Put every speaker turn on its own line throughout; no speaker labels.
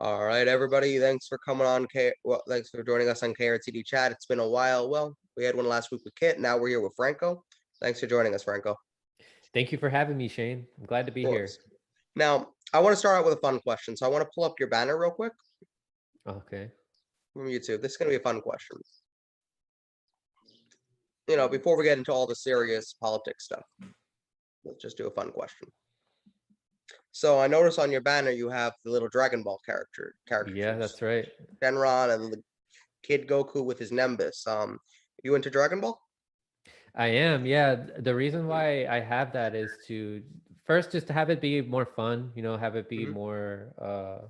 All right, everybody. Thanks for coming on. Thanks for joining us on KRTD Chat. It's been a while. Well, we had one last week with Kit. Now we're here with Franco. Thanks for joining us, Franco. Of
Thank you for having me, Shane. I'm glad to be here.
course. Now, I want to start out with a fun question. So I want to pull up your banner real quick
Okay.
from YouTube. This is going to be a fun question. Before we get into all the serious politics stuff, let's just do a fun question. So I notice on your banner you have the little Dragon Ball characters.
Yeah, that's right.
Shenron and the Kid Goku with his Nimbus. You into Dragon Ball?
I am. Yeah. The reason why I have that is to first just to have it be more fun, have it be
Hmm.
more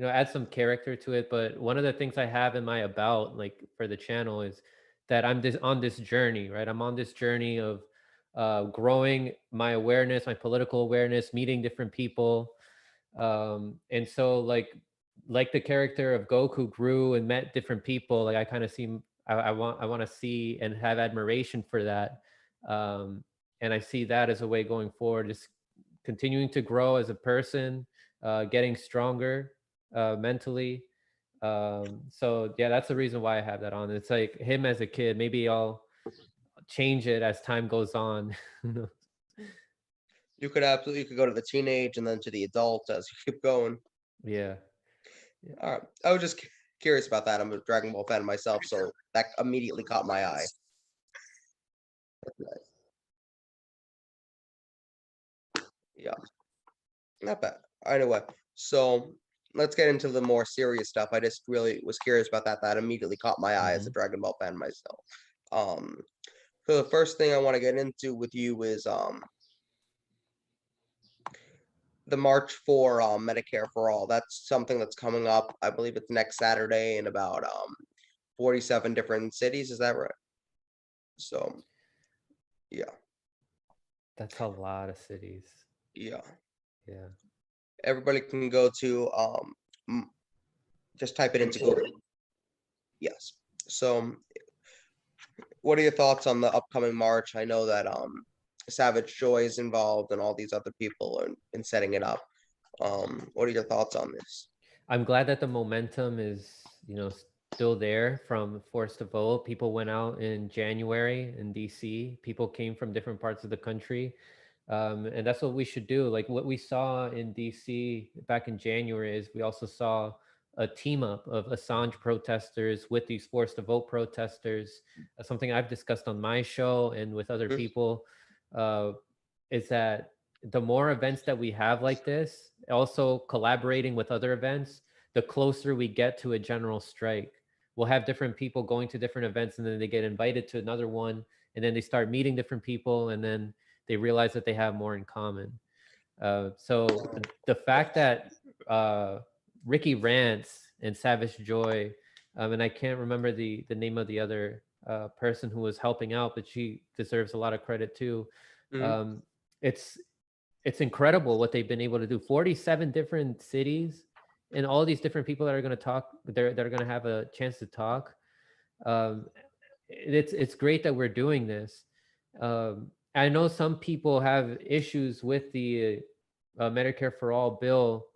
add some character to it. But one of the things I have in my about, like for the channel, is that I'm on this journey, right? I'm on this journey of growing my awareness, my political awareness, meeting different people. And so like the character of Goku grew and met different people, like I kind of see I want to see and have admiration for that. And I see that as a way going forward, just continuing to grow as a person, getting stronger mentally. So yeah, that's the reason why I have that on. It's like him as a kid. Maybe I'll change it as time goes on.
You could go to the teenage and then to the adult as you keep going.
Yeah. Yeah.
All right. I was just curious about that. I'm a Dragon Ball fan myself, so that immediately caught my eye. That's nice. Yeah, not bad. Anyway, so let's get into the more serious stuff. I just really was curious about that. That immediately caught my eye as a
Mhm.
Dragon Ball fan myself. Um, so the first thing I want to get into with you is the March for Medicare for All. That's something that's coming up. I believe it's next Saturday in about 47 different cities. Is that right? So yeah,
That's a lot of cities.
yeah.
Yeah.
Everybody can go to m- just type it into Google. Yes. So what are your thoughts on the upcoming March? I know that Savage Joy is involved and all these other people in setting it up. What are your thoughts on this?
I'm glad that the momentum is, still there from Forced to Vote. People went out in January in DC. People came from different parts of the country. And that's what we should do. Like what we saw in DC back in January is we also saw a team up of Assange protesters with these Forced to Vote protesters. Something I've discussed on my show and with other
Mhm.
people uh, is that the more events that we have like this, also collaborating with other events, the closer we get to a general strike. We'll have different people going to different events and then they get invited to another one and then they start meeting different people and then they realize that they have more in common. So the fact that Ricky Rance and Savage Joy, and I can't remember the name of the other person who was helping out, but she deserves a lot of credit too.
Mhm.
Um, it's it's incredible what they've been able to do. 47 different cities, and all these different people that are going to talk. That are going to have a chance to talk. Um, it's great that we're doing this. I know some people have issues with the Medicare for All bill,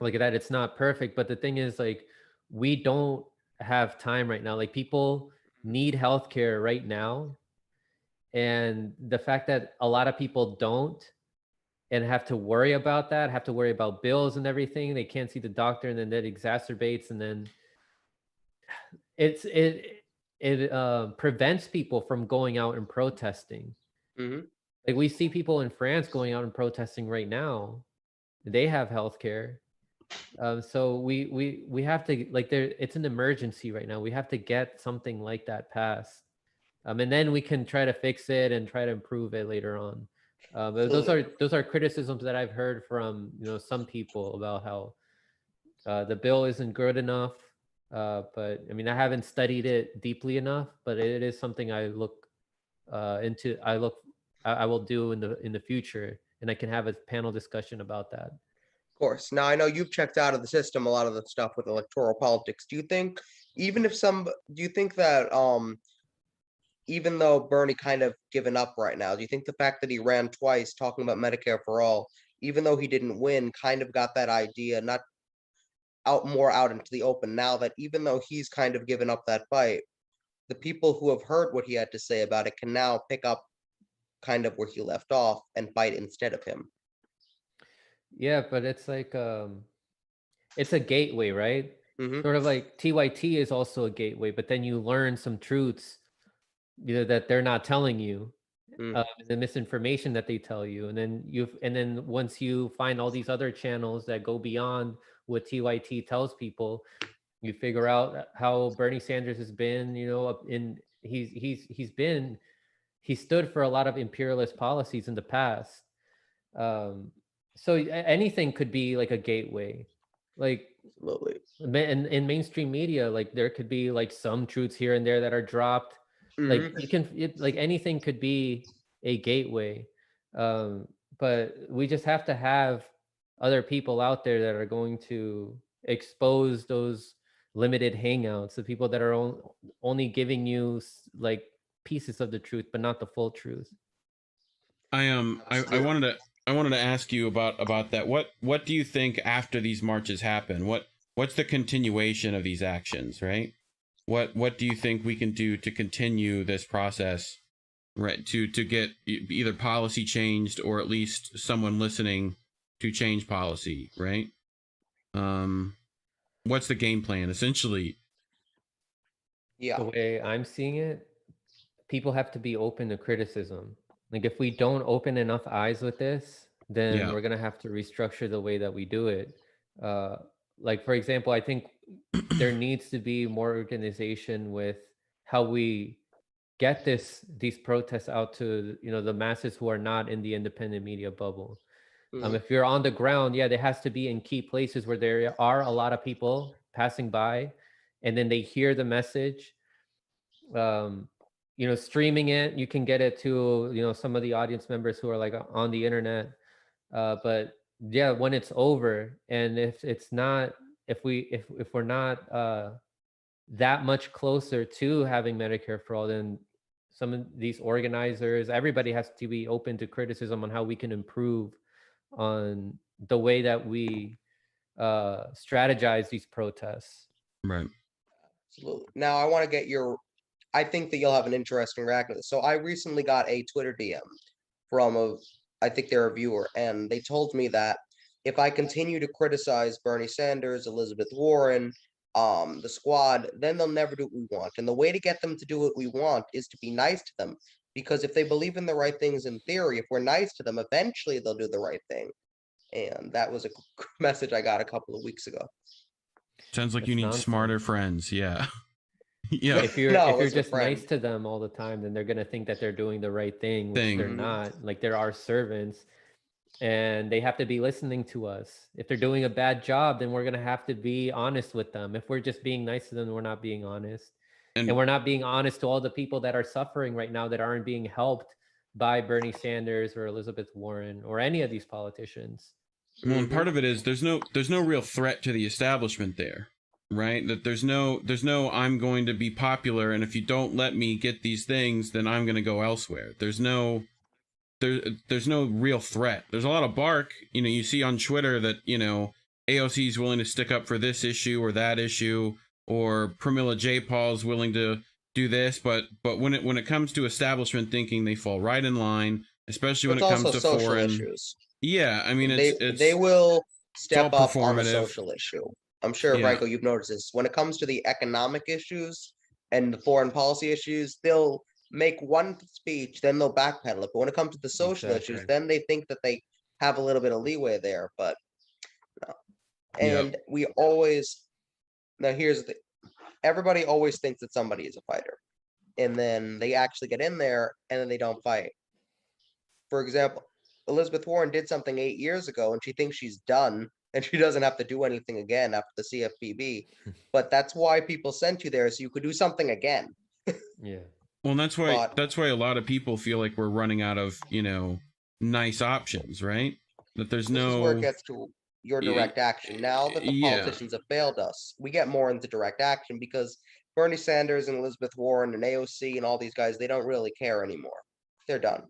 like that. It's not perfect, but the thing is, like, we don't have time right now. Like, people need healthcare right now, and the fact that a lot of people don't and have to worry about that, have to worry about bills and everything. They can't see the doctor, and then that exacerbates, and then it prevents people from going out and protesting.
Mhm.
Like we see people in France going out and protesting right now. They have healthcare. So we have to like there. It's an emergency right now. We have to get something like that passed, and then we can try to fix it and try to improve it later on. But those
So
are criticisms that I've heard from some people about how the bill isn't good enough. But I mean, I haven't studied it deeply enough, but it is something I look into. I will do in the future, and I can have a panel discussion about that.
of course. Now I know you've checked out of the system a lot of the stuff with electoral politics. Do you think that even though Bernie kind of given up right now, do you think the fact that he ran twice talking about Medicare for all, even though he didn't win, kind of got that idea, not more out into the open now that even though he's kind of given up that fight, the people who have heard what he had to say about it can now pick up kind of where he left off and fight instead of him.
Yeah, but it's like it's a gateway, right?
Hmm.
Sort of like TYT is also a gateway, but then you learn some truths, that they're not telling you,
Mm.
the misinformation that they tell you, and then once you find all these other channels that go beyond what TYT tells people, you figure out how Bernie Sanders has been, he stood for a lot of imperialist policies in the past. So anything could be like a gateway, like
Absolutely.
in mainstream media, like there could be like some truths here and there that are dropped. Like
Hmm.
like anything could be a gateway. um but we just have to have other people out there that are going to expose those limited hangouts, the people that are only giving you like pieces of the truth but not the full truth.
I wanted to ask you about that. What do you think after these marches happen? What's the continuation of these actions, right? What do you think we can do to continue this process, right? To get either policy changed or at least someone listening to change policy, right? What's the game plan essentially?
Yeah.
The way I'm seeing it, people have to be open to criticism. Like if we don't open enough eyes with this, then
Yeah.
we're gonna have to restructure the way that we do it. Uh, like for example, I think there needs to be more organization with how we get these protests out to the masses who are not in the independent media bubble.
Mhm.
If you're on the ground, yeah, there has to be in key places where there are a lot of people passing by, and then they hear the message. um Streaming it, you can get it to some of the audience members who are like on the internet. But yeah, when it's over, and if it's not, if we're not that much closer to having Medicare for all, then some of these organizers, everybody has to be open to criticism on how we can improve on the way that we strategize these protests.
Right.
Absolutely. Now I want to get I think that you'll have an interesting reaction to this. So I recently got a Twitter DM from I think they're a viewer, and they told me that if I continue to criticize Bernie Sanders, Elizabeth Warren, the squad, then they'll never do what we want. And the way to get them to do what we want is to be nice to them. Because if they believe in the right things in theory, if we're nice to them, eventually they'll do the right thing. And that was a message I got a couple of weeks ago.
Sounds like you
That's
need
nonsense.
smarter friends. Yeah. Yeah.
If you're
No,
if you're
it's a
just
friend.
nice to them all the time, then they're gonna think that they're doing the right thing, which they're not. Like they're our servants, and they have to be listening to us. If they're doing a bad job, then we're gonna have to be honest with them. If we're just being nice to them, we're not being honest, and we're not being honest to all the people that are suffering right now that aren't being helped by Bernie Sanders or Elizabeth Warren or any of these politicians.
Well, and part of it is there's no real threat to the establishment there, right? That there's no I'm going to be popular, and if you don't let me get these things, then I'm going to go elsewhere. There's no real threat. There's a lot of bark. You see on Twitter that AOC is willing to stick up for this issue or that issue, or Pramila Jayapal is willing to do this, but when it comes to establishment thinking, they fall right in line, especially when it comes to foreign
issues.
Yeah, I mean,
they will step
all
up on a
performative.
social issue. I'm sure,
Yeah.
Franco, you've noticed this. When it comes to the economic issues and the foreign policy issues, they'll make one speech, then they'll backpedal it. But when it comes to the social issues, then they think that they have a little bit of leeway there. But no. And we always here's the everybody always thinks that somebody is a fighter, and then they actually get in there and then they don't fight. For example, Elizabeth Warren did something 8 years ago and she thinks she's done and she doesn't have to do anything again after the CFPB. But that's why people sent you there, so you could do something again.
Yeah.
Well, that's why a lot of people feel like we're running out of, nice options, right? That there's
This is where it gets to your direct action. Now that the politicians have failed us, we get more into direct action because Bernie Sanders and Elizabeth Warren and AOC and all these guys, they don't really care anymore. They're done.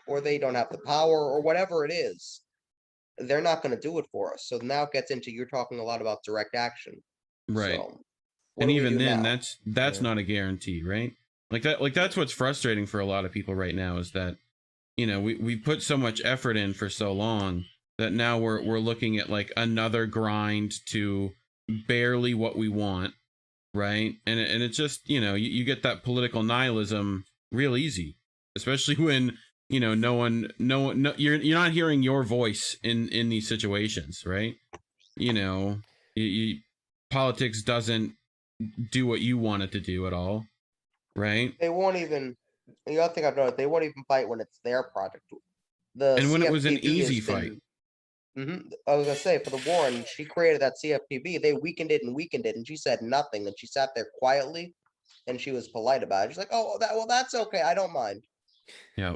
Or they don't have the power or whatever it is. they're not going to do it for us. So now it gets into, you're talking a lot about direct action.
Right.
So what
And
do we
even
do
then,
now?
that's not a guarantee, right? Like that's what's frustrating for a lot of people right now, is that, you know, we put so much effort in for so long that now we're looking at like another grind to barely what we want, right? And it's just, you know, you get that political nihilism real easy, especially when, you know, no, you're not hearing your voice in these situations, right? You know, politics doesn't do what you want it to do at all, right?
They won't even, the other thing I've noticed, they won't even fight when it's their project. The
And when it was an
CFPB
easy
has
fight.
I was gonna say, for the war, and she created that CFPB, they weakened it, and she said nothing, and she sat there quietly, and she was polite about it. She's like, "Oh, that's okay. I don't mind."
Yeah.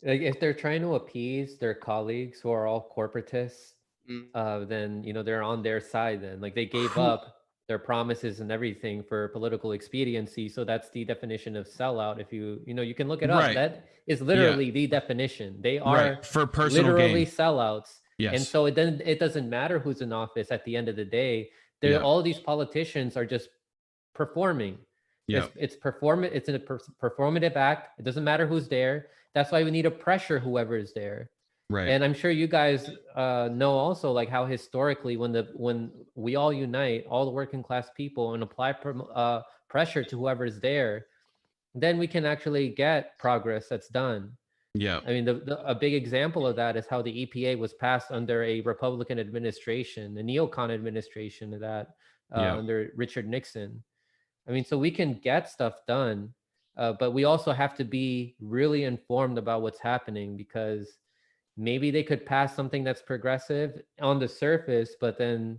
Like if they're trying to appease their colleagues who are all corporatists,
Mm.
then you know they're on their side. Then like they gave up their promises and everything for political expediency. So that's the definition of sellout. If you know you can look it up.
Right.
That is literally the definition. They are
Right. For personal
literally
gain.
sellouts. And
Yes.
so it doesn't matter who's in office at the end of the day.
Yeah.
All these politicians are just performing.
Yeah.
It's a performative act. It doesn't matter who's there. That's why we need to pressure whoever is there.
Right.
And I'm sure you guys know also like how historically when we all unite, all the working class people, and apply pressure to whoever's there, then we can actually get progress that's done.
Yeah.
I mean, a big example of that is how the EPA was passed under a Republican administration, a neocon administration of that under Richard Nixon. I mean, so we can get stuff done, but we also have to be really informed about what's happening, because maybe they could pass something that's progressive on the surface, but then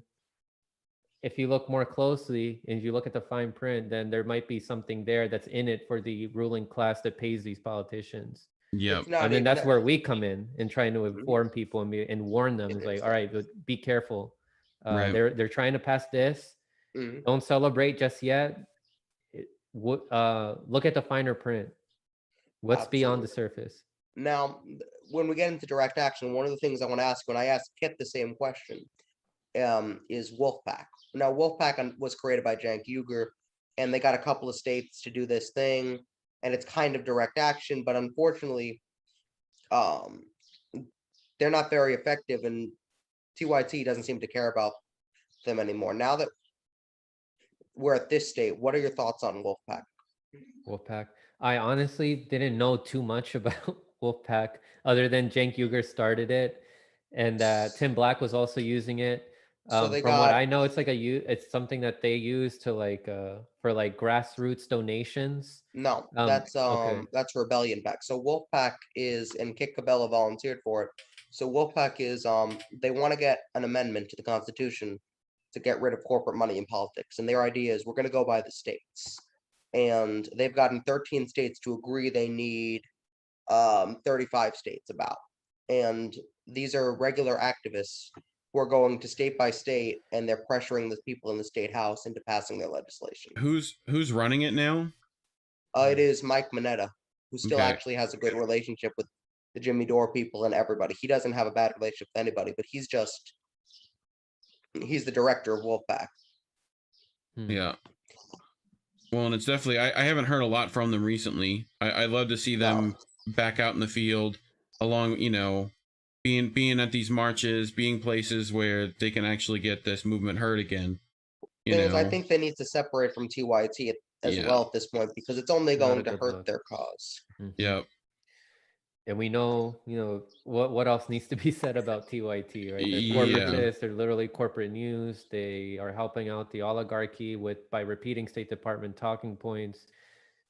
if you look more closely and you look at the fine print, then there might be something there that's in it for the ruling class that pays these politicians.
Yeah.
I mean, that's where we come in and trying to inform people and warn them. It's like, all right, but be careful.
Right.
They're trying to pass this. Don't celebrate just yet. Look at the finer print. What's beyond the surface?
Now, when we get into direct action, one of the things I want to ask, when I asked Kit the same question, is Wolfpack. Now, Wolfpack was created by Cenk Uygur, and they got a couple of states to do this thing, and it's kind of direct action, but unfortunately, they're not very effective, and TYT doesn't seem to care about them anymore. Now that we're at this state, what are your thoughts on Wolfpack?
Wolfpack. I honestly didn't know too much about Wolfpack other than Cenk Uygur started it, and Tim Black was also using it.
So
from what I know, it's like it's something that they use to like for like grassroots donations.
No, that's Rebellion Pack. So Wolfpack is, and Kit Cabela volunteered for it. So Wolfpack is they want to get an amendment to the Constitution to get rid of corporate money in politics, and their idea is we're going to go by the states, and they've gotten 13 states to agree. They need 35 states about, and these are regular activists who are going to state by state, and they're pressuring the people in the state house into passing their legislation.
Who's running it now?
It is Mike Mineta, who still actually has a good relationship with the Jimmy Dore people and everybody. He doesn't have a bad relationship with anybody, but he's the director of Wolfpack.
Yeah. Well, and it's definitely, I haven't heard a lot from them recently. I'd love to see them back out in the field, along, you know, being at these marches, being places where they can actually get this movement heard again.
I think they need to separate from TYT as well at this point, because it's only going to hurt their cause.
Yeah.
And we know, you know, what else needs to be said about TYT, right? They're corporatists, they're literally corporate news. They are helping out the oligarchy by repeating State Department talking points.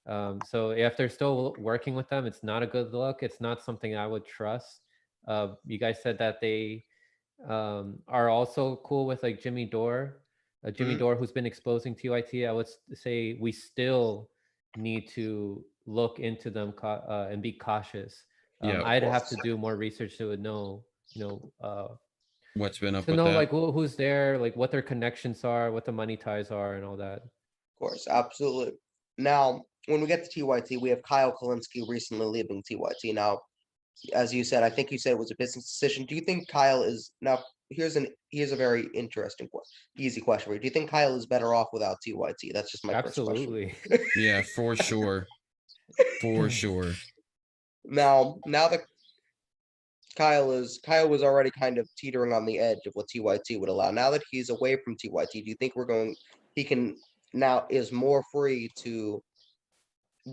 So if they're still working with them, it's not a good look. It's not something I would trust. You guys said that they are also cool with like Jimmy Dore. Jimmy Dore, who's been exposing TYT. I would say we still need to look into them and be cautious. I'd have to do more research to know,
what's been up
to
with
know
that.
like who's there, like what their connections are, what the money ties are, and all that.
Of course, absolutely. Now, when we get to TYT, we have Kyle Kalinske recently leaving TYT. Now, as you said, I think you said it was a business decision. Do you think Kyle is now? Here's a very interesting, easy question for you. Do you think Kyle is better off without TYT? That's just my first question.
Absolutely.
Yeah, for sure. For sure.
Now that Kyle was already kind of teetering on the edge of what TYT would allow. Now that he's away from TYT, do you think he can now is more free to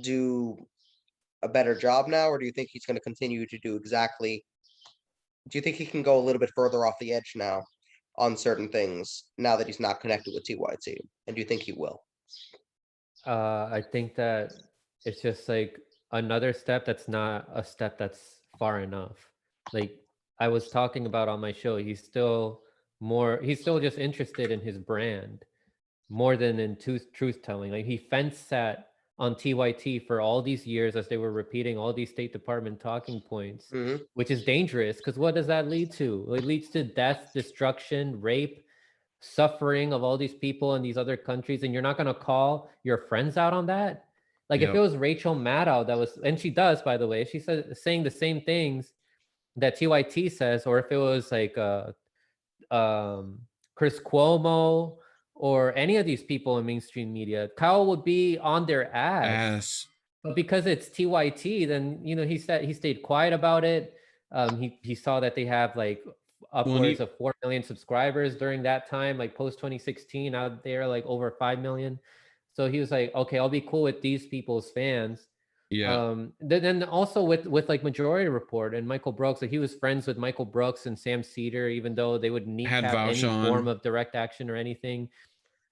do a better job now, or do you think he's going to continue to do exactly? Do you think he can go a little bit further off the edge now on certain things now that he's not connected with TYT? And do you think he will?
I think that it's just like another step that's not a step that's far enough. Like I was talking about on my show, he's still just interested in his brand more than in truth telling. Like he fence sat on TYT for all these years as they were repeating all these State Department talking points, which is dangerous because what does that lead to? It leads to death, destruction, rape, suffering of all these people in these other countries, and you're not going to call your friends out on that? Like if it was Rachel Maddow that was, and she does, by the way, she said saying the same things that TYT says, or if it was like Chris Cuomo or any of these people in mainstream media, Kyle would be on their ass. But because it's TYT, then he stayed quiet about it. He saw that they have like upwards of 4 million subscribers during that time, like post 2016. Out there like over 5 million. So he was like, okay, I'll be cool with these people's fans.
Yeah.
Then also with like Majority Report and Michael Brooks, like he was friends with Michael Brooks and Sam Cedar, even though they would kneecap any form of direct action or anything.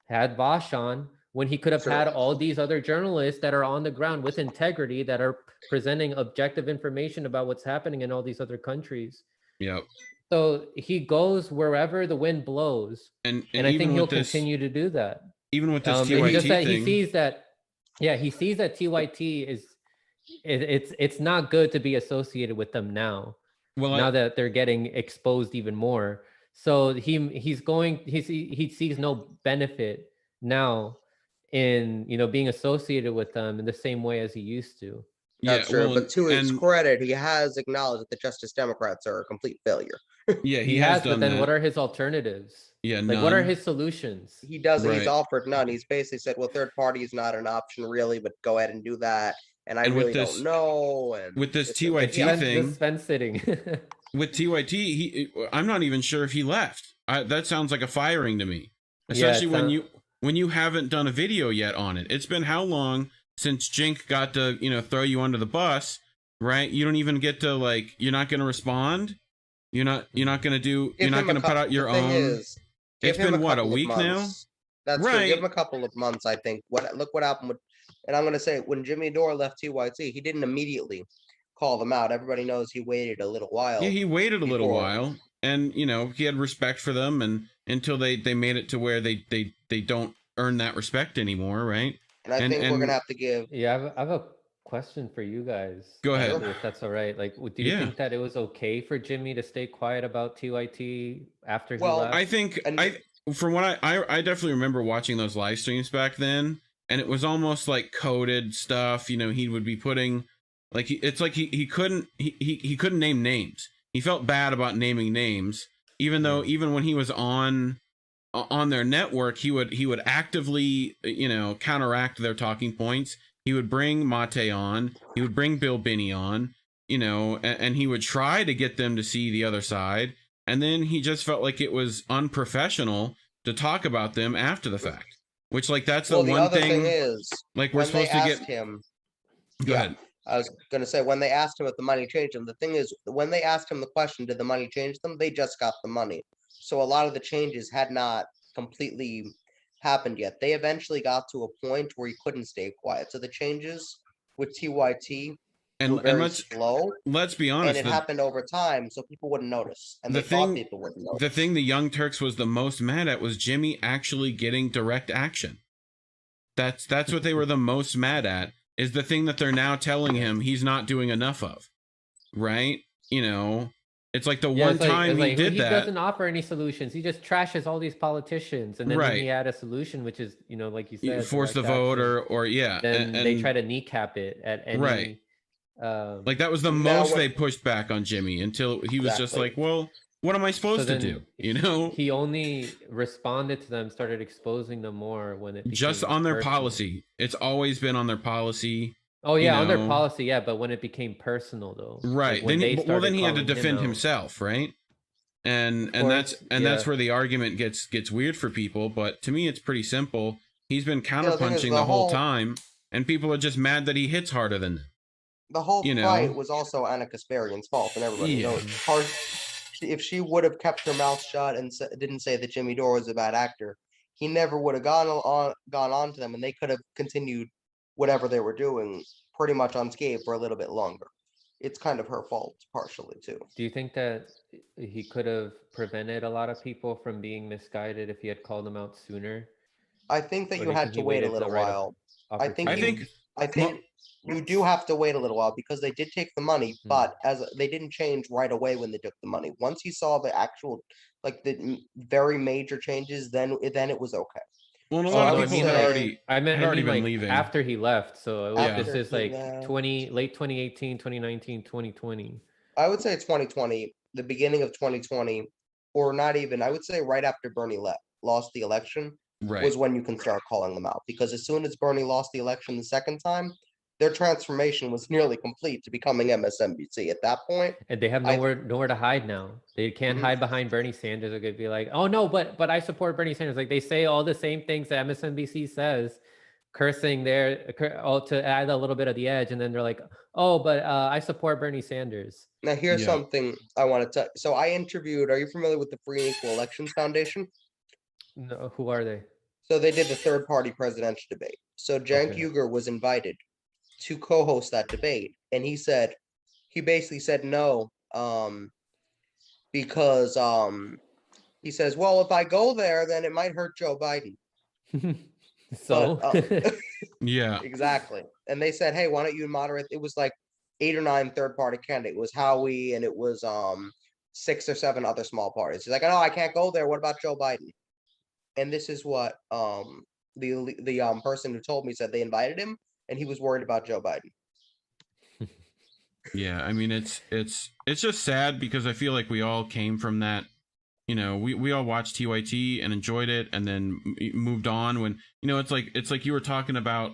Had Vosh on when he could have had all these other journalists that are on the ground with integrity that are presenting objective information about what's happening in all these other countries.
Yep.
So he goes wherever the wind blows, and I think he'll continue to do that.
Even with this TYT thing,
he sees that TYT is it's not good to be associated with them now. Well, now that they're getting exposed even more. So he sees no benefit now in being associated with them in the same way as he used to.
That's true. Well, but to his credit, he has acknowledged that the Justice Democrats are a complete failure.
Yeah,
he has. But then, what are his alternatives?
Yeah,
like none. What are his solutions?
He doesn't. Right. He's offered none. He's basically said, "Well, third party is not an option, really, but go ahead and do that." And I really don't know. And
with this TYT thing,
fence sitting.
With TYT, I'm not even sure if he left. That sounds like a firing to me, especially when you haven't done a video yet on it. It's been how long since Jink got to throw you under the bus, right? You don't even get to you're not going to respond. You're not going to put out your own. It's been what, a week now?
That's right. Give him a couple of months, I think. Look what happened with, and I'm going to say when Jimmy Dore left TYT, he didn't immediately call them out. Everybody knows he waited a little while.
Yeah, he waited a little while, and he had respect for them, and until they made it to where they don't earn that respect anymore, right?
And I think we're gonna have to give.
Yeah, I have a question for you guys.
Go ahead,
if that's all right. Like, do you think that it was okay for Jimmy to stay quiet about TYT after he left?
I think from what I definitely remember watching those live streams back then, and it was almost like coded stuff. He would be putting. It's like he couldn't name names. He felt bad about naming names, even when he was on their network, he would actively counteract their talking points. He would bring Mate on, he would bring Bill Binney on, and he would try to get them to see the other side, and then he just felt like it was unprofessional to talk about them after the fact. Which that's the one thing is we're supposed to get
him.
Go ahead.
I was going to say, when they asked him if the money changed them, the thing is, when they asked him the question, did the money change them? They just got the money. So a lot of the changes had not completely happened yet. They eventually got to a point where he couldn't stay quiet. So the changes with TYT were very slow.
Let's be honest.
And it happened over time, so people wouldn't notice. And they thought people wouldn't notice.
The thing the Young Turks was the most mad at was Jimmy actually getting direct action. That's what they were the most mad at. Is the thing that they're now telling him he's not doing enough of, right? It's like the one time he did that.
He doesn't offer any solutions. He just trashes all these politicians, and then when he had a solution, which is like you said,
force the vote or
then they try to kneecap it at any
Like that was the
Now
most
what-
they pushed back on Jimmy until he was just
Exactly.
like, well, what am I supposed to
then
do? You know,
he only responded to them, started exposing them more when it
just
became
on their
personal.
policy. It's always been on their policy.
Oh yeah, on their
know.
policy, yeah, but when it became personal though,
Right.
like when
Then
they
well, then
started
he had to
calling him
defend
out.
himself, right? And
course,
that's
yeah.
where the argument gets weird for people. But to me, it's pretty simple. He's been
the thing
counterpunching
is,
the whole
whole-
time, and people are just mad that he hits harder than them.
The whole
You know.
fight was also Anna Kasparian's fault, and everybody
Yeah.
knows. If she would have kept her mouth shut and didn't say that Jimmy Dore was a bad actor, he never would have gone on to them, and they could have continued whatever they were doing pretty much unscathed for a little bit longer. It's kind of her fault partially too.
Do you think that he could have prevented a lot of people from being misguided if he had called them out sooner?
I think that
Or
you
do you
had
think
to
he
wait a
waited
little
the right
while. I think
opportunity?
I think you do have to wait a little while because they did take the money, but as they didn't change right away when they took the money. Once you saw the actual, like the very major changes, then it was okay.
Well, a
So
lot
I
of
would
people had
say-
already
I mean
been
like
leaving.
after he left. So it was,
Yeah.
this is
After he
like
left.
late 2018, 2019, 2020.
I would say 2020, the beginning of 2020, or not even. I would say right after Bernie lost the election
Right.
was when you can start calling them out. Because as soon as Bernie lost the election the second time, their transformation was nearly complete to becoming MSNBC. At that point,
And they have nowhere to hide now. They can't
Mhm.
hide behind Bernie Sanders. They could be like, oh no, but I support Bernie Sanders. Like they say all the same things that MSNBC says, cursing there to add a little bit of the edge, and then they're like, oh, but I support Bernie Sanders.
now here's
Yeah.
something I want to tell. So I interviewed. Are you familiar with the Free and Equal Elections Foundation?
No, who are they?
So they did the third-party presidential debate. So Cenk
Okay.
Uygur was invited to co-host that debate, and he basically said no, because he says, well, if I go there, then it might hurt Joe Biden.
So
Yeah.
Exactly. And they said, hey, why don't you moderate? It was like 8 or 9 third-party candidates. It was Howie, and it was 6 or 7 other small parties. He's like, oh, I can't go there. What about Joe Biden? And this is what the person who told me said they invited him, and he was worried about Joe Biden.
Yeah, I mean it's just sad because I feel like we all came from that. You know, we all watched TYT and enjoyed it, and then moved on. When it's like you were talking about,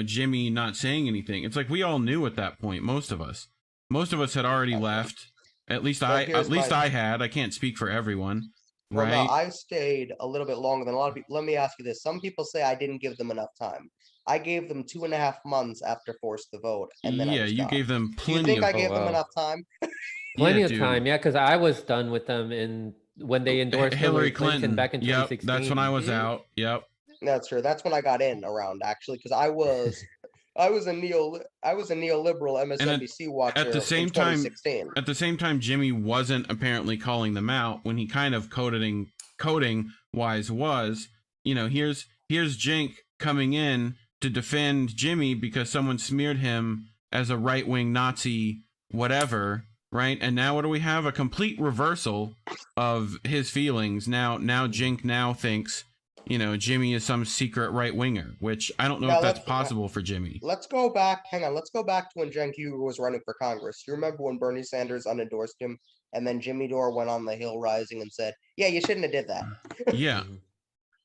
Jimmy not saying anything. It's like we all knew at that point. Most of us had already left. At least I had. I can't speak for everyone,
Well,
right?
no, I stayed a little bit longer than a lot of people. Let me ask you this: some people say I didn't give them enough time. I gave them 2.5 months after Force the Vote, and then I was
you
gone.
gave them
Do you
plenty
think
of
I gave them
wow.
enough time?
plenty of
dude.
time, yeah, because I was done with them when they endorsed Hillary Clinton back in 2016.
Yep, that's when I was
Mhm.
out. Yep.
That's true. That's when I got in around actually, because I was a neoliberal MSNBC watcher
at the same
in
time-
2016.
At the same time, Jimmy wasn't apparently calling them out when he kind of coding wise was, here's Jink coming in to defend Jimmy because someone smeared him as a right-wing Nazi, whatever, right? And now what do we have? A complete reversal of his feelings. Now Jink now thinks, Jimmy is some secret right-winger, which I don't know
Now
if that's
let's-
possible for Jimmy.
Let's go back. Hang on. Let's go back to when Cenk Uygur was running for Congress. You remember when Bernie Sanders unendorsed him, and then Jimmy Dore went on the Hill Rising and said, "Yeah, you shouldn't have did that."
Yeah.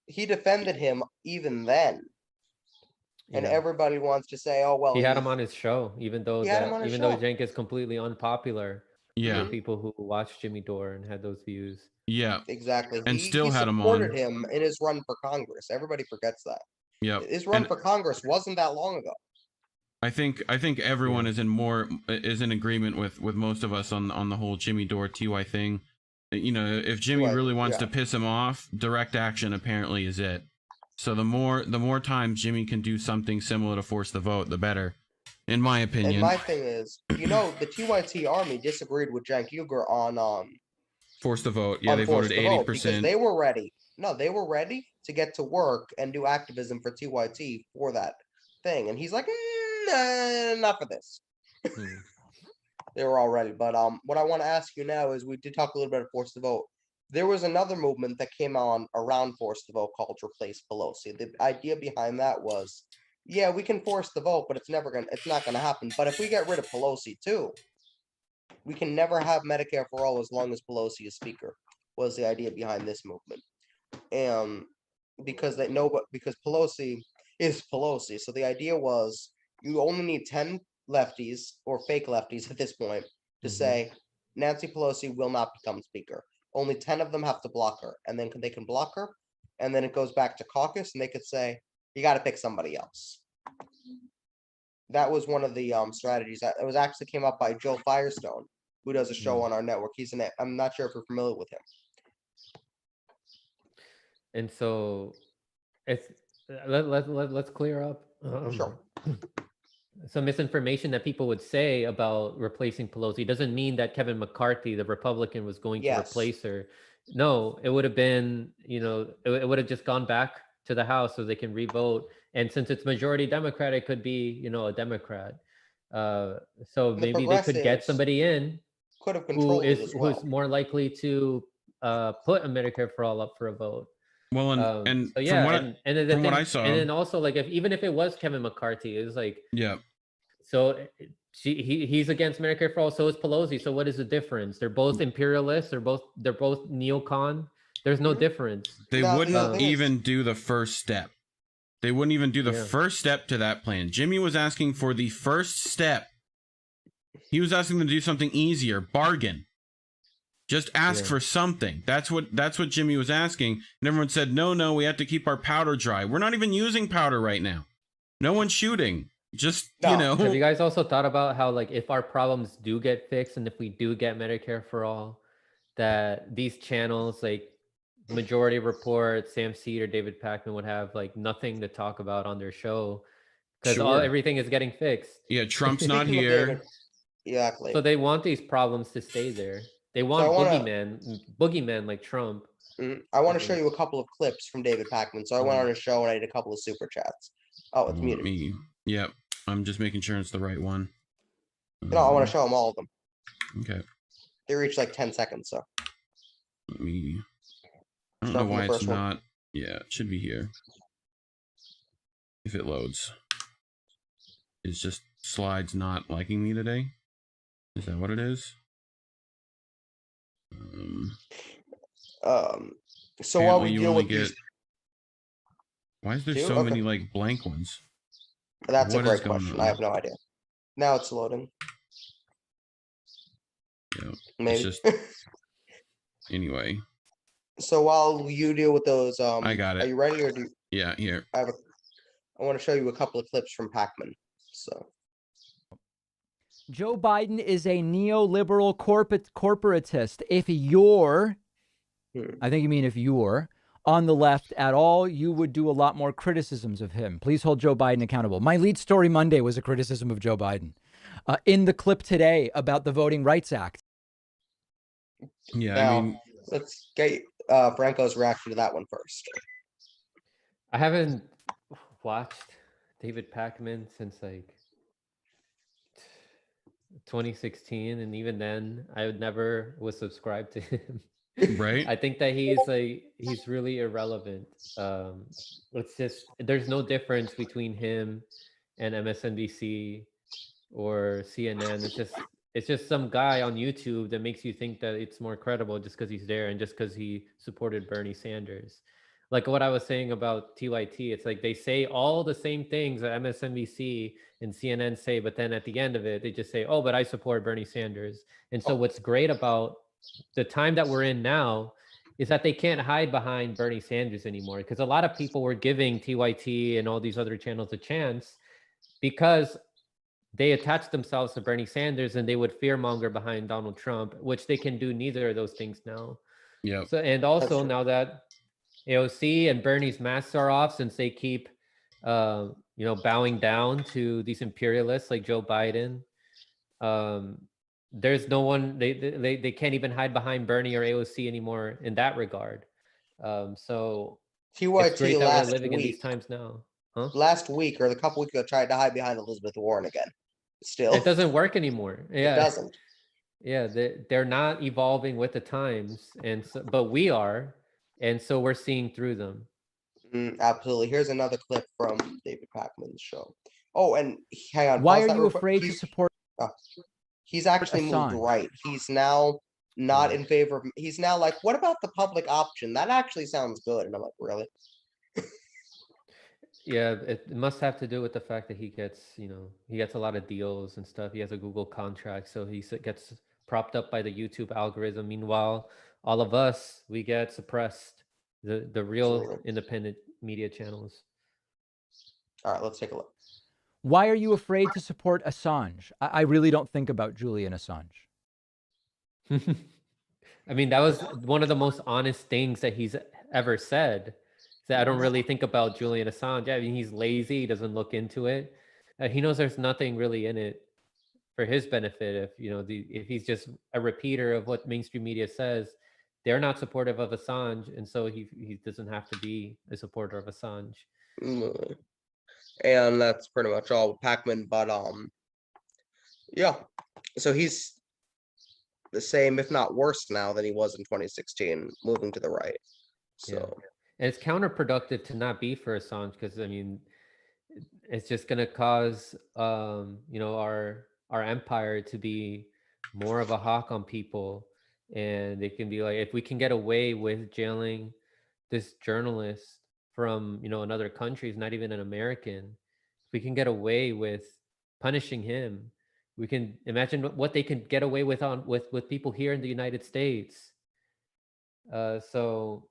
He defended him even then, and
Yeah.
everybody wants to say, "Oh well."
He had him on his show, even though
He had him on his
though
show.
Cenk is completely unpopular
Yeah.
with people who watched Jimmy Dore and had those views.
Yeah.
Exactly.
And still had him
supported
on.
him in his run for Congress. Everybody forgets that.
Yeah.
His run
And-
for Congress wasn't that long ago.
I think everyone is in agreement with most of us on the whole Jimmy Dore TY thing. If Jimmy
Right,
really wants
yeah.
to piss him off, direct action apparently is it. So the more times Jimmy can do something similar to force the vote, the better, in my opinion.
And my thing is, the TYT Army disagreed with Cenk Uygur on
Force the vote. Yeah,
on
they
Force
voted
the Vote because
80%.
they were ready. No, they were ready to get to work and do activism for TYT for that thing. And he's like, enough of this.
Hmm.
They were all ready. But what I want to ask you now is, we did talk a little bit of Force the Vote. There was another movement that came on around Force the Vote called Replace Pelosi. The idea behind that was yeah, we can force the vote, but it's not gonna happen. But if we get rid of Pelosi too, we can never have Medicare for all as long as Pelosi is speaker, was the idea behind this movement. Because because Pelosi is Pelosi. So the idea was you only need 10 lefties or fake lefties at this point to say Nancy Pelosi will not become speaker. Only 10 of them have to block her, and then they can block her, and then it goes back to caucus, and they could say, you got to pick somebody else. That was one of the strategies. It was actually came up by Joe Firestone, who does a show on our network. I'm not sure if you're familiar with him.
And so it's let's clear up
Sure.
some misinformation that people would say about replacing Pelosi. It doesn't mean that Kevin McCarthy, the Republican, was going to replace her. No, it would have been, it would have just gone back to the House so they can revote. And since it's majority Democrat, it could be, a Democrat. So maybe they could get somebody in
could have controlled it as well.
who's more likely to put a Medicare for all up for a vote.
Well, and
so yeah,
from what I saw,
and then also like even if it was Kevin McCarthy, it was like,
yeah.
So he's against Medicare for all. So is Pelosi. So what is the difference? They're both imperialists. They're both neocon. There's no difference.
They wouldn't even do the first step. They wouldn't even do the first step to that plan. Jimmy was asking for the first step. He was asking them to do something easier. Bargain. Just ask for something. That's what Jimmy was asking. And everyone said, no, we have to keep our powder dry. We're not even using powder right now. No one's shooting. Just,
Have you guys also thought about how, like, if our problems do get fixed and if we do get Medicare for all, that these channels, like Majority Report, Sam Seed, or David Pakman would have, like, nothing to talk about on their show because everything is getting fixed. Yeah,
Trump's not here.
Exactly.
So they want these problems to stay there. They want boogeyman like Trump.
I want to show you a couple of clips from David Pakman. So I went on his show and I did a couple of super chats. Oh, it's muted.
Me. Yep. I'm just making sure it's the right one.
No, I want to show him all of them.
Okay.
They reach like 10 seconds, so.
I don't know why it's not. Yeah, it should be here. If it loads. It's just slides not liking me today. Is that what it is?
So while we deal with these...
Why is there so many like blank ones?
That's a great question. I have no idea. Now it's loading.
Yeah,
maybe.
It's just... Anyway.
So while you deal with those,
I got it.
Are you ready, or do you...
Yeah, here.
I want to show you a couple of clips from Pakman. So.
Joe Biden is a neoliberal corporatist. If you're, I think you mean if you're on the left at all, you would do a lot more criticisms of him. Please hold Joe Biden accountable. My lead story Monday was a criticism of Joe Biden. In the clip today about the Voting Rights Act.
Yeah,
now, let's get Franco's reaction to that one first.
I haven't watched David Pakman since like 2016, and even then I never was subscribed to him.
Right.
I think that he's really irrelevant. It's just there's no difference between him and MSNBC or CNN. It's just some guy on YouTube that makes you think that it's more credible just because he's there and just because he supported Bernie Sanders. Like what I was saying about TYT, it's like they say all the same things that MSNBC and CNN say, but then at the end of it, they just say, oh, but I support Bernie Sanders. And so what's great about the time that we're in now is that they can't hide behind Bernie Sanders anymore, because a lot of people were giving TYT and all these other channels a chance because they attached themselves to Bernie Sanders and they would fearmonger behind Donald Trump, which they can do neither of those things now.
Yeah.
So, and also now that AOC and Bernie's masks are off, since they keep, bowing down to these imperialists like Joe Biden. There's no one, they can't even hide behind Bernie or AOC anymore in that regard. So it's great that we're living in these times now. Huh?
Last week or the couple weeks ago, tried to hide behind Elizabeth Warren again. Still,
it doesn't work anymore. Yeah,
it doesn't.
Yeah, they're not evolving with the times, and so, but we are. And so we're seeing through them.
Absolutely. Here's another clip from David Pakman's show. Oh, and hang on.
Why
pause
are
that
you
real quick.
afraid to support
He's actually moved
Assange?
right. He's now not in favor of. He's now like, what about the public option? That actually sounds good. And I'm like, really?
Yeah, it must have to do with the fact that he gets, he gets a lot of deals and stuff. He has a Google contract, so gets propped up by the YouTube algorithm. Meanwhile, all of us, we get suppressed. The real
Absolutely.
independent media channels.
All right, let's take a look.
Why are you afraid to support Assange? I really don't think about Julian Assange.
I mean, that was one of the most honest things that he's ever said. That I don't really think about Julian Assange. I mean, he's lazy. He doesn't look into it. He knows there's nothing really in it for his benefit. If he's just a repeater of what mainstream media says, they're not supportive of Assange, and so he doesn't have to be a supporter of Assange.
And that's pretty much all with Pakman. But yeah. So he's the same, if not worse, now than he was in 2016, moving to the right. So.
Yeah. And it's counterproductive to not be for Assange, because I mean, it's just going to cause our empire to be more of a hawk on people, and they can be like, if we can get away with jailing this journalist from another country, he's not even an American, if we can get away with punishing him, we can imagine what they can get away with with people here in the United States. So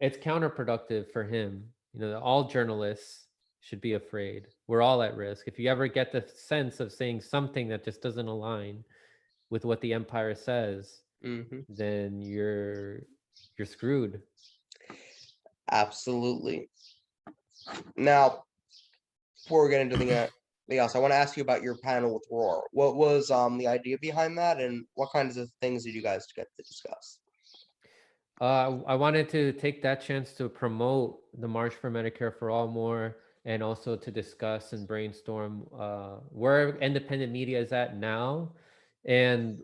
it's counterproductive for him. All journalists should be afraid. We're all at risk. If you ever get the sense of saying something that just doesn't align with what the empire says, then you're screwed.
Absolutely. Now, before we get into anything else, I want to ask you about your panel with Roar. What was the idea behind that, and what kinds of things did you guys get to discuss?
I wanted to take that chance to promote the March for Medicare for All more, and also to discuss and brainstorm where independent media is at now, and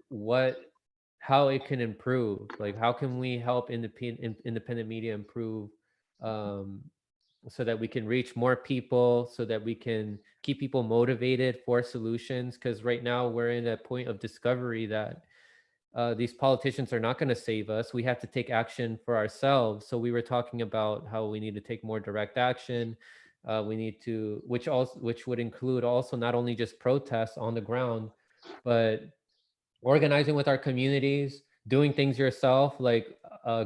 how it can improve. Like, how can we help independent media improve, so that we can reach more people, so that we can keep people motivated for solutions. Because right now we're in a point of discovery that these politicians are not going to save us. We have to take action for ourselves. So we were talking about how we need to take more direct action. We need to, which would include also not only just protests on the ground, but organizing with our communities, doing things yourself, like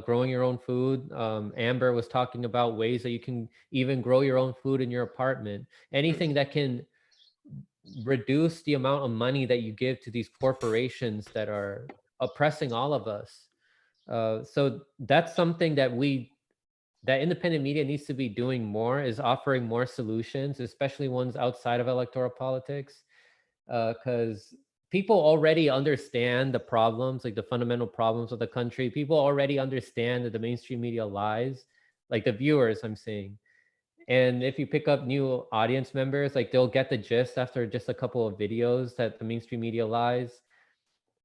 growing your own food. Amber was talking about ways that you can even grow your own food in your apartment. Anything that can reduce the amount of money that you give to these corporations that are oppressing all of us. So that's something that independent media needs to be doing more, is offering more solutions, especially ones outside of electoral politics, because people already understand the problems, like the fundamental problems of the country. People already understand that the mainstream media lies, like the viewers, I'm saying. And if you pick up new audience members, like they'll get the gist after just a couple of videos that the mainstream media lies.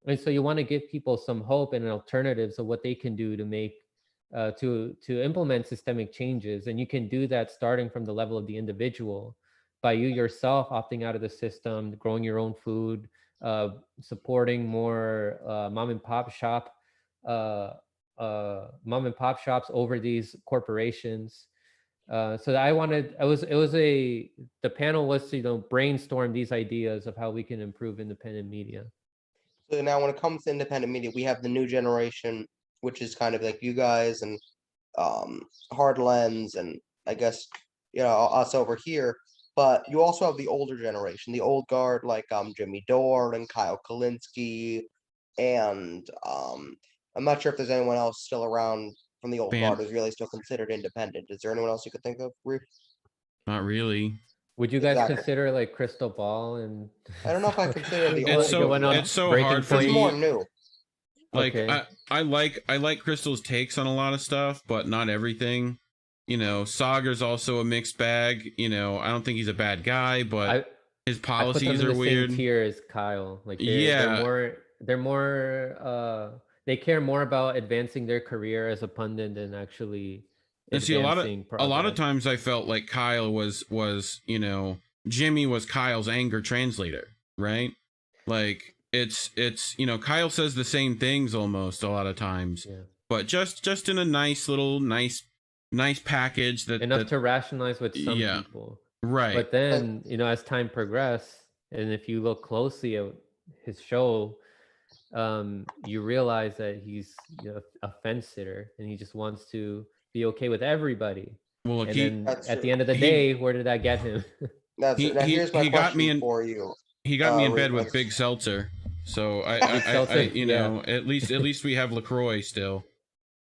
And so you want to give people some hope and alternatives of what they can do to make to implement systemic changes. And you can do that starting from the level of the individual, by you yourself opting out of the system, growing your own food, supporting more mom and pop shops over these corporations. So the panel was to brainstorm these ideas of how we can improve independent media.
So now when it comes to independent media, we have the new generation, which is kind of like you guys and Hard Lens, and I guess us over here. But you also have the older generation, the old guard, like Jimmy Dore and Kyle Kalinske, and I'm not sure if there's anyone else still around from the old guard who's really still considered independent. Is there anyone else you could think of, Reef?
Not really.
Would you guys consider like Crystal Ball? And
I don't know if I consider the old.
It's so hard for me.
It's more new.
Like, okay. I like Crystal's takes on a lot of stuff, but not everything. Sagar's also a mixed bag. I don't think he's a bad guy, but his policies are weird.
Same tier as Kyle. Like, they're more they care more about advancing their career as a pundit than actually
And see,
advancing
a lot of
progress.
times I felt like Kyle was Jimmy was Kyle's anger translator, right? Like it's Kyle says the same things almost a lot of times,
Yeah.
but just in a nice package
Enough to rationalize with some
yeah,
people.
right.
But then, as time progressed, and if you look closely at his show, you realize that he's a fence sitter, and he just wants to be okay with everybody.
Well, look,
And then
That's
at
true.
the end of the day, where did that get him?
Now here's my
he got me
question
in
for you.
he got me in bed
Reed,
with Big Seltzer, so
Big Seltzer,
at least we have LaCroix still.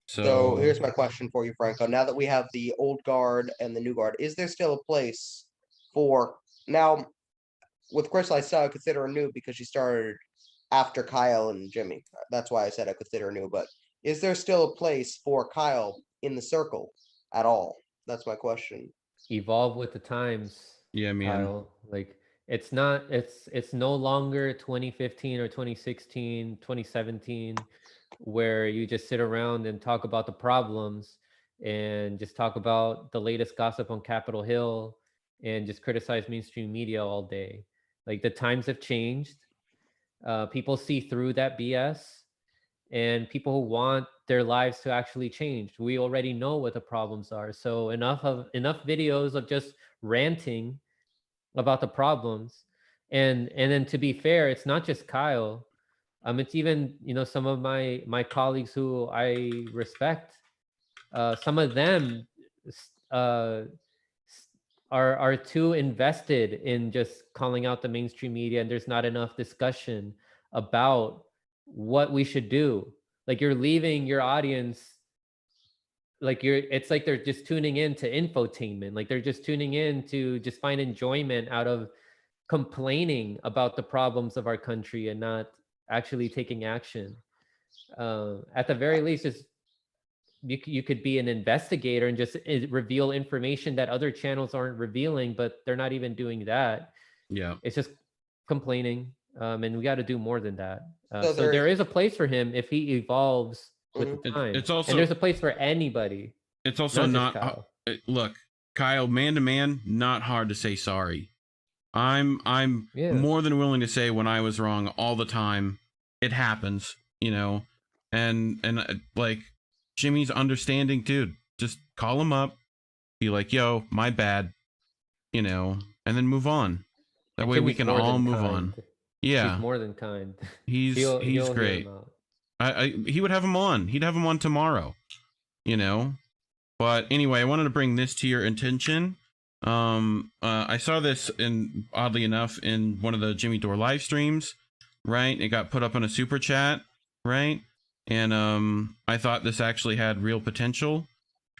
So here's my question for you, Franco. Now that we have the old guard and the new guard, is there still a place for now? With Crystal, I still consider her new because she started after Kyle and Jimmy. That's why I said I consider her new. But is there still a place for Kyle in the circle at all? That's my question.
Evolve with the times.
Yeah, man.
Kyle. Like it's no longer 2015 or 2016, 2017, where you just sit around and talk about the problems and just talk about the latest gossip on Capitol Hill and just criticize mainstream media all day. Like the times have changed. People see through that BS, and people who want their lives to actually change. We already know what the problems are. So enough videos of just ranting about the problems. And then to be fair, it's not just Kyle. It's even, some of my colleagues who I respect. Some of them are too invested in just calling out the mainstream media, and there's not enough discussion about what we should do. Like you're leaving your audience, like it's like they're just tuning in to infotainment. Like they're just tuning in to just find enjoyment out of complaining about the problems of our country and not actually taking action. At the very least, just you could be an investigator and just reveal information that other channels aren't revealing, but they're not even doing that.
Yeah,
it's just complaining. And we got to do more than that.
So
So there is a place for him if he evolves with the time.
It's also,
and there's a place for anybody.
It's also
not
not
Kyle.
Look, Kyle, man to man, not hard to say sorry. I'm more than willing to say when I was wrong all the time. It happens, and like Jimmy's understanding, dude. Just call him up, be like, "Yo, my bad," and then move on. That way we can all move on. Yeah,
he's more than kind.
He's great. He would have him on. He'd have him on tomorrow. But anyway, I wanted to bring this to your attention. I saw this oddly enough in one of the Jimmy Dore live streams, right? It got put up on a super chat, right? And I thought this actually had real potential,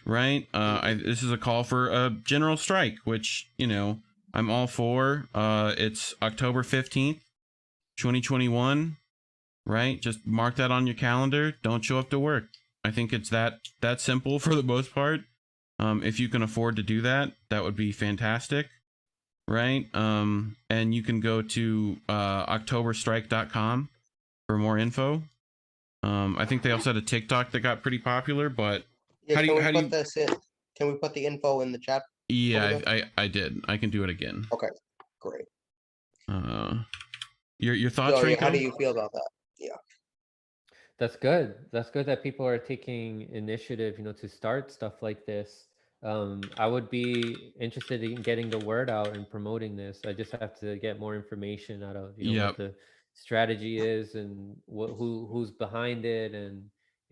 right? This is a call for a general strike, which, I'm all for. It's October 15th, 2021, right? Just mark that on your calendar. Don't show up to work. I think it's that simple for the most part. If you can afford to do that, that would be fantastic, right? And you can go to octoberstrike.com for more info. I think they also had a TikTok that got pretty popular, but
Can we put the info in the chat?
Yeah, I did. I can do it again.
Okay, great.
Your thoughts, Franco?
How do you feel about that? Yeah.
That's good. That's good that people are taking initiative, to start stuff like this. I would be interested in getting the word out and promoting this. I just have to get more information out of what the strategy is and who's behind it, and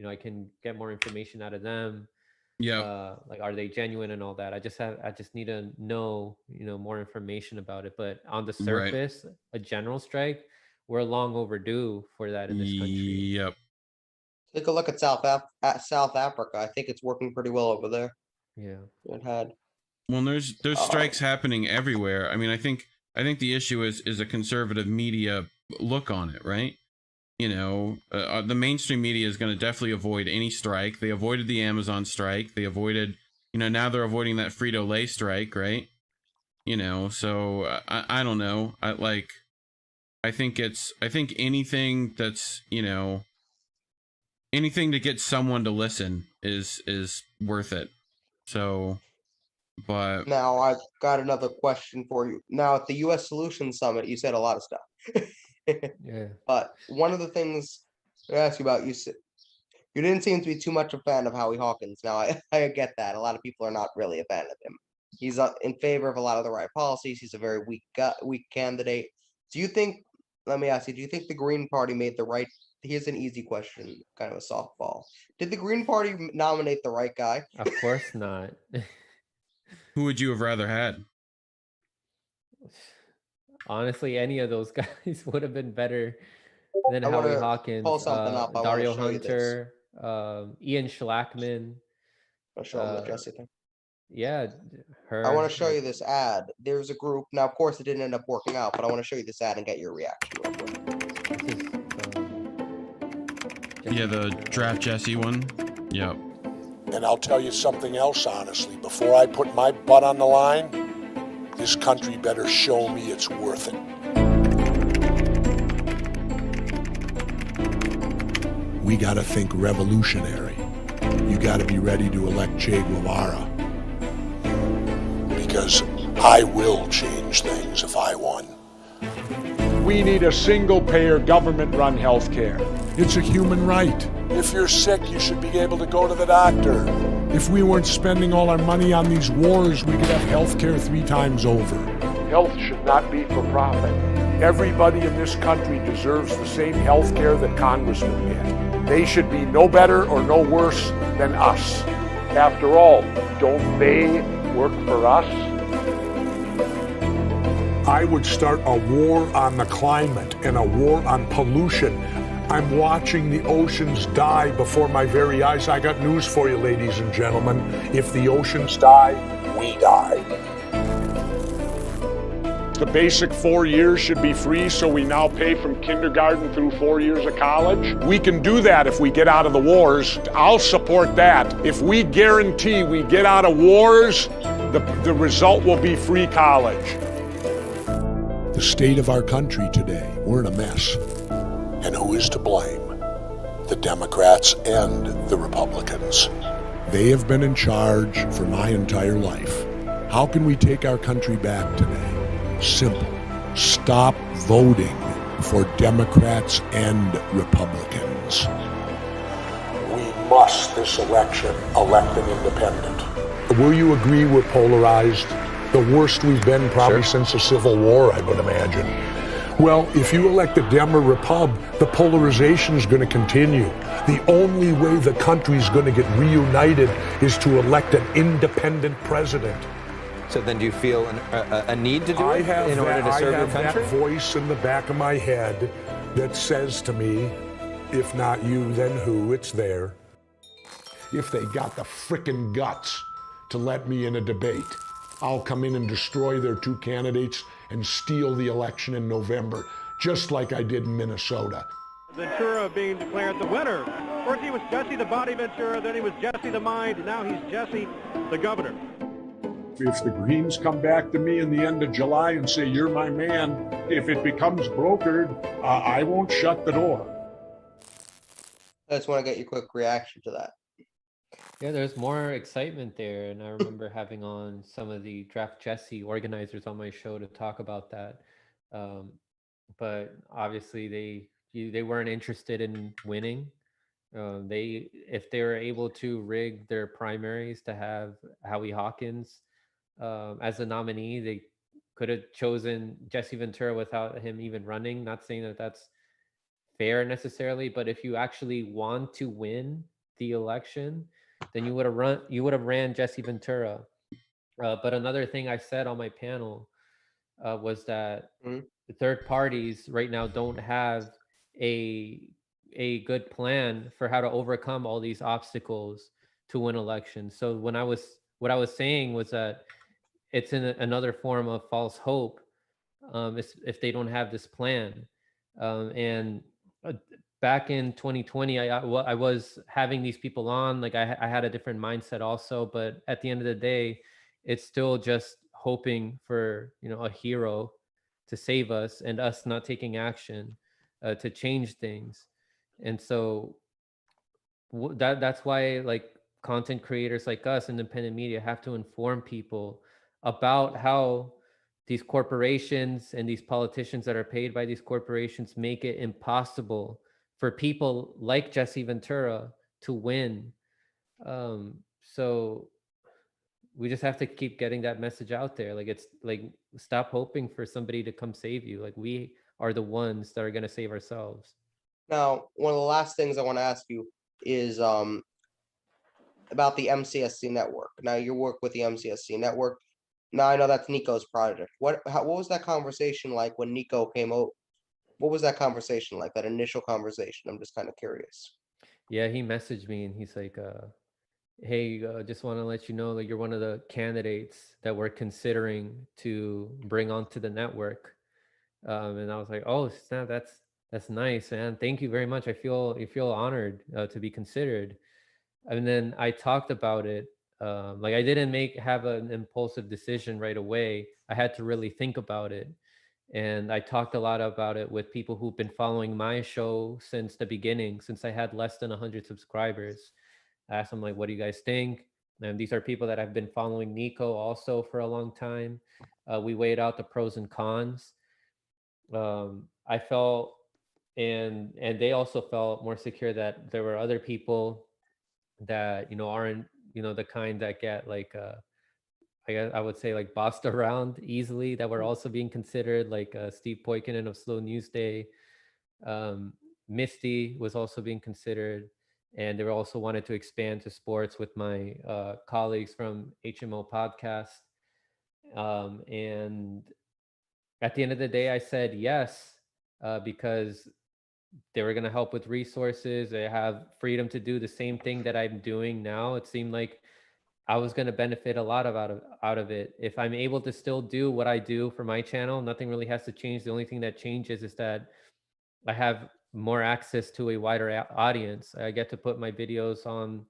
I can get more information out of them.
Yeah.
Like, are they genuine and all that? I just need to know more information about it. But on the surface, a general strike, we're long overdue for that in this country.
Yep.
Take a look at South Africa. I think it's working pretty well over there.
Yeah.
It had.
Well, there's strikes happening everywhere. I mean, I think the issue is a conservative media look on it, right? The mainstream media is going to definitely avoid any strike. They avoided the Amazon strike. They avoided, now they're avoiding that Frito-Lay strike, right? So I don't know. I think anything that's, anything to get someone to listen is worth it. So, but
Now I've got another question for you. Now at the U.S. Solutions Summit, you said a lot of stuff.
Yeah.
But one of the things I asked you about, you said you didn't seem to be too much a fan of Howie Hawkins. Now I get that. A lot of people are not really a fan of him. He's in favor of a lot of the right policies. He's a very weak candidate. Do you think? Let me ask you. Do you think the Green Party made the right? Here's an easy question, kind of a softball. Did the Green Party nominate the right guy?
Of course not.
who would you have rather had?
Honestly, any of those guys would have been better than
I
Howie
wanna
Hawkins,
pull something up. I wanna
Dario
show you this.
Hunter, Ian Schlackman.
I'll show him the Jesse thing.
Yeah, her.
I want to show
like,
you this ad. There's a group. Now, of course, it didn't end up working out, but I want to show you this ad and get your reaction real quick.
This is,
Yeah, the Draft Jesse one. Yep.
And I'll tell you something else, honestly. Before I put my butt on the line, this country better show me it's worth it. We gotta think revolutionary. You gotta be ready to elect Che Guevara. Because I will change things if I won.
We need a single-payer, government-run health care.
It's a human right. If you're sick, you should be able to go to the doctor. If we weren't spending all our money on these wars, we could have health care 3 times over.
Health should not be for profit. Everybody in this country deserves the same health care that congressmen get. They should be no better or no worse than us. After all, don't they work for us?
I would start a war on the climate and a war on pollution. I'm watching the oceans die before my very eyes. I got news for you, ladies and gentlemen. If the oceans die, we die.
The basic 4 years should be free, so we now pay from kindergarten through 4 years of college. We can do that if we get out of the wars. I'll support that. If we guarantee we get out of wars, the result will be free college. The state of our country today, we're in a mess. And who is to blame? The Democrats and the Republicans. They have been in charge for my entire life. How can we take our country back today? Simple. Stop voting for Democrats and Republicans. We must, this election, elect an independent. Will you agree we're polarized? The worst we've been probably since the Civil War, I would imagine. Well, if you elect a Dem or Repub, the polarization is going to continue. The only way the country's going to get reunited is to elect an independent president.
So then do you feel a need to do it in order to serve your country?
I have that voice in the back of my head that says to me, if not you, then who? It's there. If they got the frickin' guts to let me in a debate, I'll come in and destroy their 2 candidates and steal the election in November, just like I did in Minnesota.
Ventura being declared the winner. First he was Jesse the Body Ventura, then he was Jesse the Mind, now he's Jesse the Governor.
If the Greens come back to me in the end of July and say, you're my man, if it becomes brokered, I won't shut the door.
I just want to get your quick reaction to that.
Yeah, there's more excitement there, and I remember having on some of the Draft Jesse organizers on my show to talk about that. But obviously, they weren't interested in winning. If they were able to rig their primaries to have Howie Hawkins as a nominee, they could have chosen Jesse Ventura without him even running. Not saying that that's fair necessarily, but if you actually want to win the election, then you would have ran Jesse Ventura. But another thing I said on my panel was that the third parties right now don't have a good plan for how to overcome all these obstacles to win elections. So what I was saying was that it's in another form of false hope if they don't have this plan. And back in 2020, I was having these people on, like I had a different mindset also, but at the end of the day, it's still just hoping for, a hero to save us and us not taking action to change things. And so that's why, like, content creators like us, independent media, have to inform people about how these corporations and these politicians that are paid by these corporations make it impossible for people like Jesse Ventura to win. So we just have to keep getting that message out there. Like, it's like, stop hoping for somebody to come save you. Like, we are the ones that are going to save ourselves.
Now, one of the last things I want to ask you is about the MCSC network. Now, you work with the MCSC network. Now, I know that's Nico's project. What was that conversation like when Nico came out? What was that conversation like, that initial conversation? I'm just kind of curious.
Yeah, he messaged me and he's like, hey, just want to let you know that you're one of the candidates that we're considering to bring onto the network. And I was like, oh snap, that's nice, man. Thank you very much. I feel honored to be considered. And then I talked about it. Like, I didn't have an impulsive decision right away. I had to really think about it. And I talked a lot about it with people who've been following my show since the beginning, since I had less than 100 subscribers. I asked them, like, what do you guys think? And these are people that have been following Nico also for a long time. We weighed out the pros and cons. I felt, and they also felt more secure that there were other people that, aren't, the kind that get like, I guess I would say, like, bossed around easily, that were also being considered, like Steve Poikonen of Slow News Day. Misty was also being considered, and they also wanted to expand to sports with my colleagues from HMO Podcast. And at the end of the day, I said yes, because they were going to help with resources. They have freedom to do the same thing that I'm doing now. It seemed like I was going to benefit a lot out of it. If I'm able to still do what I do for my channel, nothing really has to change. The only thing that changes is that I have more access to a wider audience. I get to put my videos on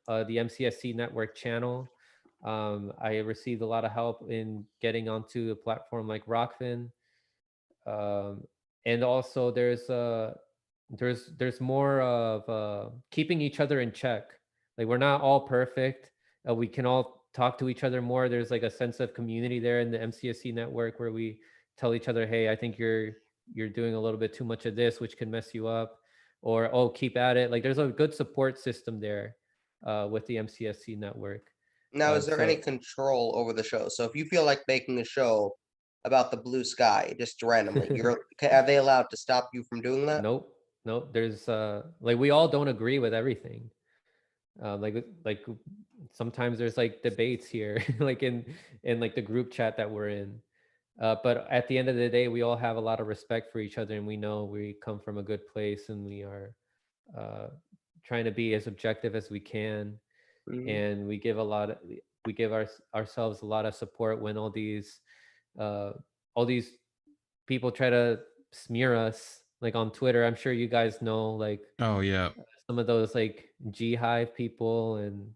the MCSC network channel. I received a lot of help in getting onto a platform like Rockfin. And also there's more of keeping each other in check. Like, we're not all perfect. We can all talk to each other more. There's like a sense of community there in the MCSC network where we tell each other, hey, I think you're doing a little bit too much of this, which can mess you up, or, oh, keep at it. Like, there's a good support system there with the MCSC network.
Now, is there any control over the show? So if you feel like making a show about the blue sky just randomly, are they allowed to stop you from doing that?
Nope. There's like, we all don't agree with everything. Like sometimes there's like debates here, like in like the group chat that we're in. But at the end of the day, we all have a lot of respect for each other, and we know we come from a good place, and we are trying to be as objective as we can. Mm-hmm. And we give ourselves a lot of support when all these people try to smear us, like on Twitter. I'm sure you guys know, like,
oh yeah,
some of those like G Hive people and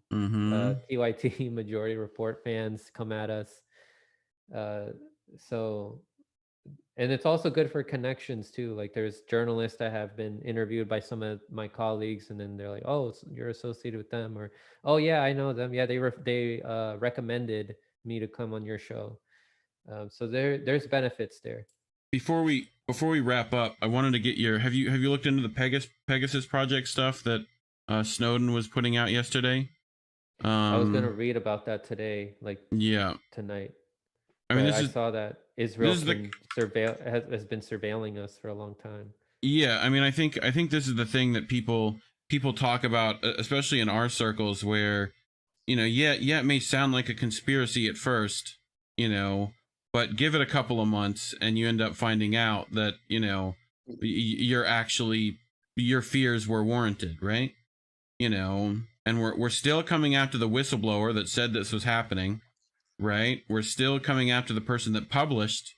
TYT Majority Report fans come at us. So, and it's also good for connections too. Like, there's journalists that have been interviewed by some of my colleagues, and then they're like, oh, you're associated with them, or, oh yeah, I know them. Yeah, they recommended me to come on your show. So there's benefits there.
Before we wrap up, I wanted to get your, have you looked into the Pegasus project stuff that Snowden was putting out yesterday?
I was gonna read about that today, like, yeah, tonight. I mean, I saw that Israel has been surveilling us for a long time.
Yeah, I mean, I think this is the thing that people talk about, especially in our circles, where, yeah, it may sound like a conspiracy at first, but give it a couple of months and you end up finding out that, your fears were warranted, right? And we're still coming after the whistleblower that said this was happening, right? We're still coming after the person that published,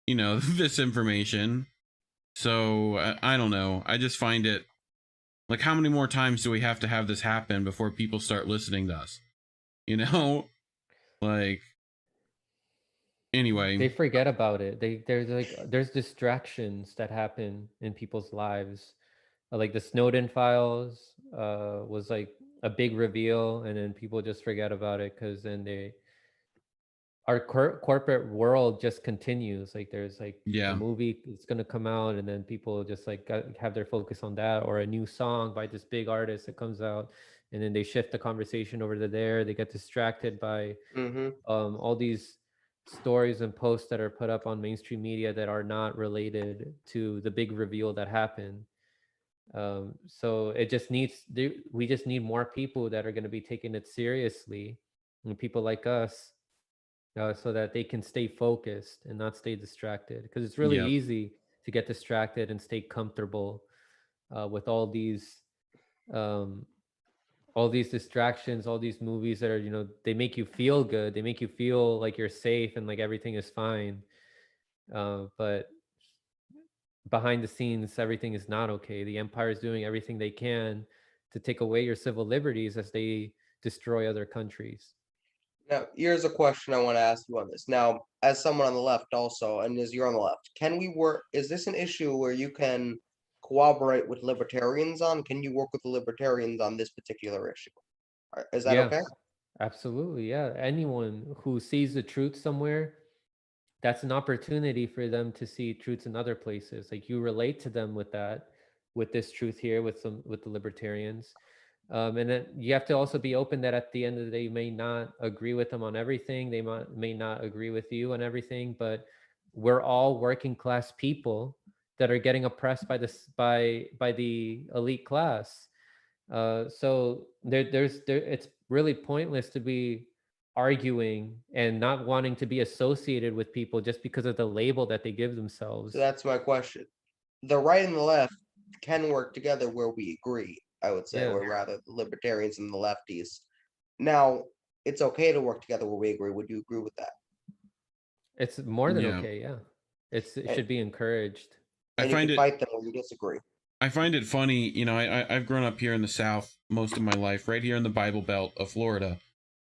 this information. So I don't know. I just find it like, how many more times do we have to have this happen before people start listening to us? Like, anyway,
they forget about it. There's distractions that happen in people's lives. Like the Snowden files was like a big reveal, and then people just forget about it, because then our corporate world just continues. Like there's like a movie that's going to come out, and then people just like have their focus on that, or a new song by this big artist that comes out, and then they shift the conversation over to there. They get distracted by all these stories and posts that are put up on mainstream media that are not related to the big reveal that happened. So it just we just need more people that are going to be taking it seriously, and people like us, so that they can stay focused and not stay distracted, because it's really easy to get distracted and stay comfortable with all these distractions, all these movies that are, they make you feel good, they make you feel like you're safe and like everything is fine, but behind the scenes everything is not okay. The empire is doing everything they can to take away your civil liberties as they destroy other countries.
Now, here's a question I want to ask you on this. Now, as someone on the left also, and as you're on the left, is this an issue where you can cooperate with libertarians on? Can you work with the libertarians on this particular issue? Is that okay?
Absolutely, yeah. Anyone who sees the truth somewhere, that's an opportunity for them to see truths in other places. Like you relate to them with this truth here, with the libertarians. And then you have to also be open that at the end of the day, you may not agree with them on everything. They may not agree with you on everything, but we're all working class people that are getting oppressed by the elite class. So it's really pointless to be arguing and not wanting to be associated with people just because of the label that they give themselves.
So that's my question. The right and the left can work together where we agree, I would say, or rather the libertarians and the lefties. Now, it's okay to work together where we agree. Would you agree with that?
It's more than okay, yeah. It should be encouraged.
And you can fight them when you disagree.
I find it funny, I've grown up here in the South most of my life, right here in the Bible Belt of Florida,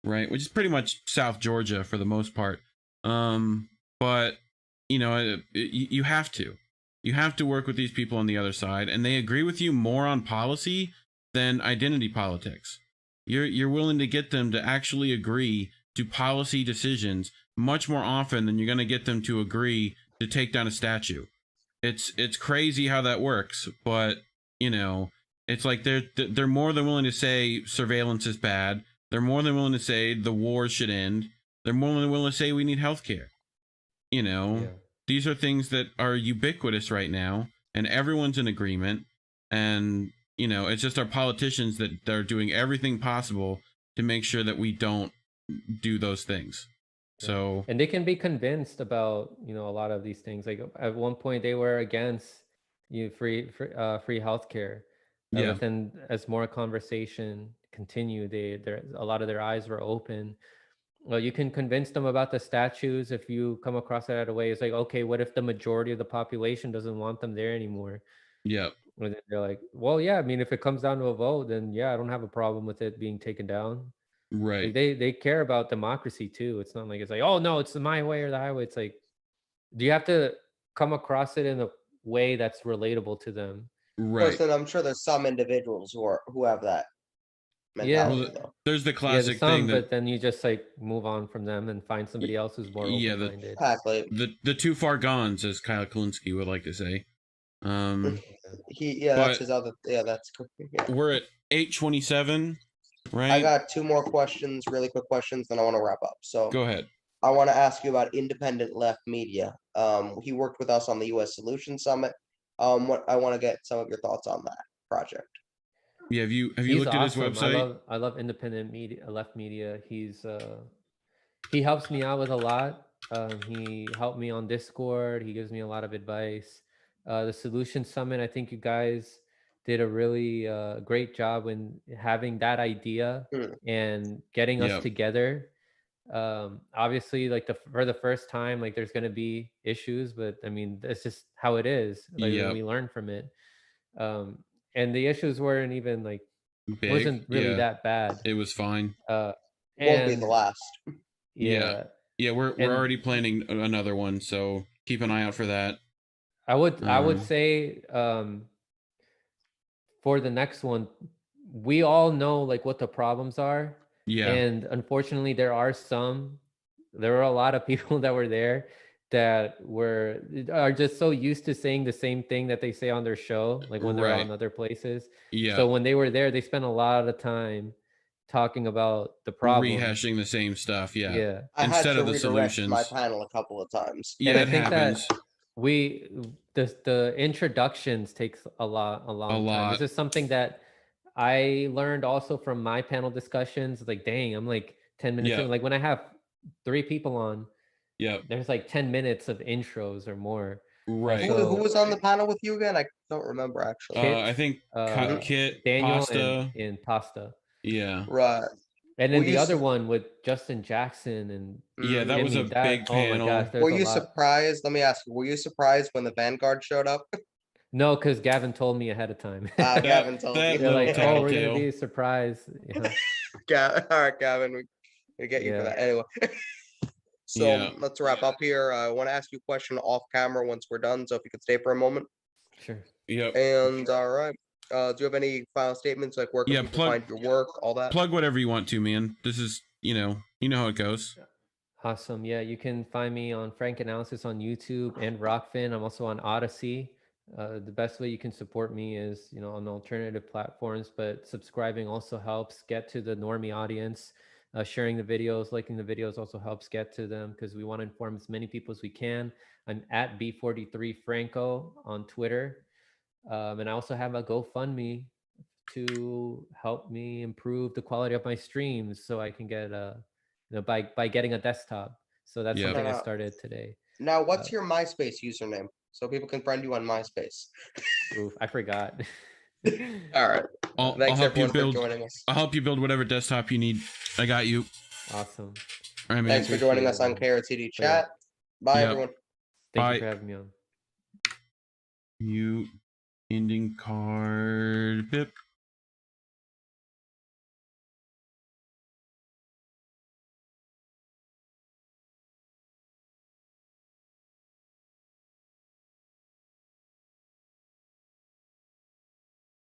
right, which is pretty much South Georgia for the most part. But you have to work with these people on the other side, and they agree with you more on policy than identity politics. You're willing to get them to actually agree to policy decisions much more often than you're going to get them to agree to take down a statue. It's crazy how that works, but it's like they're more than willing to say surveillance is bad. They're more than willing to say the war should end. They're more than willing to say we need healthcare. These are things that are ubiquitous right now, and everyone's in agreement. And it's just our politicians that are doing everything possible to make sure that we don't do those things. So,
and they can be convinced about a lot of these things. Like at one point they were against free healthcare. But then as more conversation continued, a lot of their eyes were open. Well, you can convince them about the statues if you come across it in a way. It's like, okay, what if the majority of the population doesn't want them there anymore?
Yeah.
And they're like, well, yeah, I mean, if it comes down to a vote, then I don't have a problem with it being taken down.
Right.
Like they care about democracy too. It's not like it's like, oh no, it's my way or the highway. It's like, do you have to come across it in a way that's relatable to them?
Right.
Well, I'm sure there's some individuals who have that mentality.
Well, there's the classic thing
but then you just like move on from them and find somebody else who's more open-minded.
Exactly.
The too far gones, as Kyle Kulinski would like to say.
That's his other. Yeah, that's. Yeah.
We're at 8:27, right?
I got two more questions, really quick questions, then I want to wrap up. So
go ahead.
I want to ask you about independent left media. He worked with us on the U.S. Solution Summit. I want to get some of your thoughts on that project.
Yeah, have you looked at his website?
I love independent media, left media. He helps me out with a lot. He helped me on Discord. He gives me a lot of advice. The Solution Summit, I think you guys did a really great job in having that idea and getting us together. Obviously, like for the first time, like there's going to be issues, but I mean, that's just how it is. Like we learn from it. And the issues weren't even like
big.
Wasn't really that bad.
It was fine.
Won't be the last.
Yeah, we're already planning another one, so keep an eye out for that.
I would say for the next one, we all know like what the problems are.
Yeah.
And unfortunately, there were a lot of people that were there that are just so used to saying the same thing that they say on their show, like when they're
Right.
on other places.
Yeah.
So when they were there, they spent a lot of time talking about the problem,
rehashing the same stuff. Yeah.
Yeah.
I had
Instead
to
of the
redirect
solutions.
my panel a couple of times.
Yeah,
And I
it
think
happens.
that the introductions takes a long time. This is something that I learned also from my panel discussions. Like, dang, I'm like 10 minutes
Yeah.
in. Like when I have 3 people on,
Yeah.
there's like 10 minutes of intros or more.
Right.
Who was on the panel with you again? I don't remember actually.
Kit,
I think Kit,
Daniel,
Pasta.
and Pasta.
Yeah.
Right.
And then
Were
the
you
other
su-
one with Justin Jackson and
Yeah, that was a big
oh my
panel.
gosh, there's
Were
a
you
lot.
surprised? Let me ask you, were you surprised when the Vanguard showed up?
No, because Gavin told me ahead of time.
Gavin told
that
you.
They're like,
little
oh, we're gonna
tattletale.
be a surprise.
All right, Gavin, we get you for
Yeah.
that. Anyway. So
Yeah.
let's wrap up here. I want to ask you a question off camera once we're done. So if you could stay for a moment.
Sure.
Yep.
And all right. Do you have any final statements, like where can
Yeah,
people find your work, all that?
Plug whatever you want to, man. This is, you know how it goes.
Awesome. Yeah, you can find me on Frank Analysis on YouTube and Rockfin. I'm also on Odyssey. The best way you can support me is, on alternative platforms, but subscribing also helps get to the normie audience. Sharing the videos, liking the videos also helps get to them because we want to inform as many people as we can. I'm at B43 Franco on Twitter. And I also have a GoFundMe to help me improve the quality of my streams so I can get by getting a desktop. So that's something I started today.
Now, what's your MySpace username so people can friend you on MySpace?
Oof, I forgot.
All right.
I'll help you build.
For joining us.
I'll help you build whatever desktop you need. I got you.
Awesome.
All right, man.
Thanks for joining us on KRTD Chat. Bye, everyone.
Thank you for having me on.
You ending card. Pip.